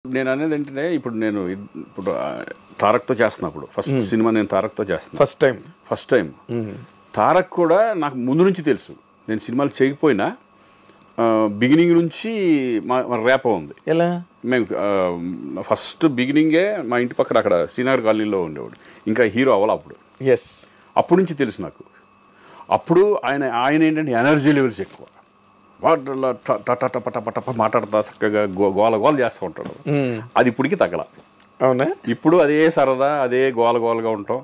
నేను అనేది ఏంటంటే ఇప్పుడు తారక్తో చేస్తున్నప్పుడు ఫస్ట్ సినిమా నేను తారక్తో చేస్తున్నా ఫస్ట్ టైం తారక్ కూడా నాకు ముందు నుంచి తెలుసు. నేను సినిమాలు చేయకపోయినా బిగినింగ్ నుంచి మా ర్యాప్ ఉంది. ఎలా మేము ఫస్ట్ బిగినింగే మా ఇంటి పక్కన అక్కడ శ్రీనగర్ కాలనీలో ఉండేవాడు. ఇంకా హీరో అవ్వాలి అప్పుడు. అప్పటి నుంచి తెలుసు నాకు. అప్పుడు ఆయన ఏంటంటే ఎనర్జీ లెవెల్స్ ఎక్కువ, పట మాట్లాడతా చక్కగా గోల చేస్తూ ఉంటాడు. అది ఇప్పటికి తగ్గల. అవునా? ఇప్పుడు అదే సరదా, అదే గోలగా ఉంటాం,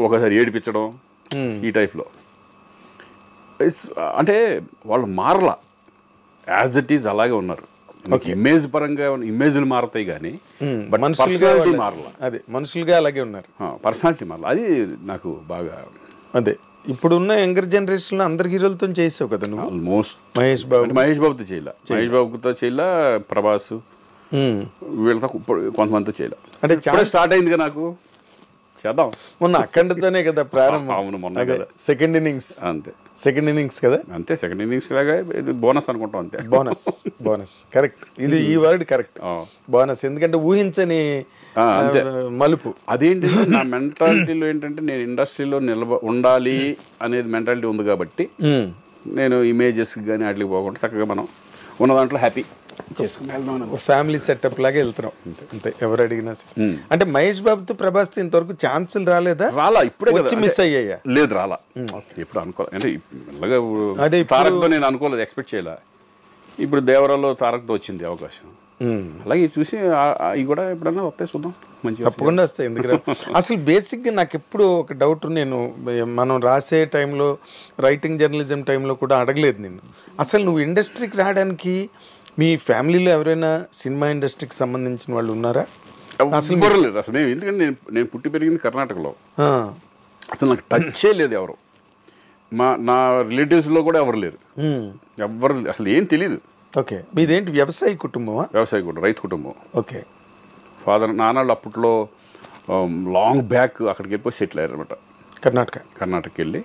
ఒకసారి ఏడిపించడం, ఈ టైప్లో. అంటే వాళ్ళు మారలా, యాజ్ ఇట్ ఈజ్ అలాగే ఉన్నారు. ఇమేజ్ పరంగా ఇమేజ్లు మారుతాయి కానీ పర్సనాలిటీ మారలా. అదే మనుషులుగా అలాగే ఉన్నారు, పర్సనాలిటీ మారలా. అది నాకు బాగా అదే. ఇప్పుడున్న యంగర్ జనరేషన్ లో అందరు హీరోలతో చేసావు కదా నువ్వు. ఆల్మోస్ట్ మహేష్ బాబుతో చేయలే, మహేష్ బాబుతో చేయలే, ప్రభాస్ వీళ్ళతో కొంతమందితో చేయలే. అంటే చాలా స్టార్ట్ అయింది కదా నాకు. చేద్దాం మొన్న అఖండతోనే కదా ప్రారంభం. అవును, మొన్న కదా సెకండ్ ఇన్నింగ్స్. అంతే, సెకండ్ ఇన్నింగ్స్ కదా. అంతే, సెకండ్ ఇన్నింగ్స్ లాగా ఇది బోనస్ అనుకుంటాం. అంతే, బోనస్ కరెక్ట్. ఇది ఈ వర్డ్ కరెక్ట్, బోనస్. ఎందుకంటే ఊహించని మలుపు. అదేంటి, నా మెంటాలిటీలో ఏంటంటే నేను ఇండస్ట్రీలో ఉండాలి అనేది మెంటాలిటీ ఉంది కాబట్టి నేను ఇమేజెస్ కానీ వాటికి పోకుండా చక్కగా మనం ఉన్న దాంట్లో హ్యాపీ ఫ్యామిలీ సెటప్ లాగా వెళ్తున్నాం అంతే. ఎవరు అడిగినా అంటే మహేష్ బాబుతో ప్రభాస్ ఇంతవరకు ఛాన్సులు రాలేదా? రాలా, ఇప్పుడే వచ్చి మిస్ అయ్యాయా? లేదు, రాలా. ఇప్పుడు అనుకోలేదు అంటే మెల్లగా తారక్తో నేను అనుకోలేదు, ఎక్స్పెక్ట్ చేయలే. ఇప్పుడు దేవరాలో తారక్తో వచ్చింది అవకాశం. అలాగే చూసి అవి కూడా ఎప్పుడన్నా వస్తాయి, చూద్దాం. మంచిగా తప్పకుండా వస్తాయి. ఎందుకంటే అసలు బేసిక్గా నాకు ఎప్పుడు ఒక డౌట్, నేను మనం రాసే టైంలో రైటింగ్ జర్నలిజం టైంలో కూడా అడగలేదు నేను, అసలు నువ్వు ఇండస్ట్రీకి రావడానికి మీ ఫ్యామిలీలో ఎవరైనా సినిమా ఇండస్ట్రీకి సంబంధించిన వాళ్ళు ఉన్నారా? అసలు లేదు. అసలు ఎందుకంటే నేను పుట్టి పెరిగింది కర్ణాటకలో. అసలు నాకు టచ్చే లేదు ఎవరు. నా రిలేటివ్స్లో కూడా ఎవరు లేరు, ఎవరు అసలు ఏం తెలీదు. ఓకే, మీదేంటి వ్యవసాయ కుటుంబమా? వ్యవసాయ కుటుంబం, రైతు కుటుంబం. ఓకే. ఫాదర్ నాన్నళ్ళు అప్పట్లో లాంగ్ బ్యాక్ అక్కడికి వెళ్ళిపోయి సెటిల్ అయ్యారు అనమాట. కర్ణాటకకి వెళ్ళి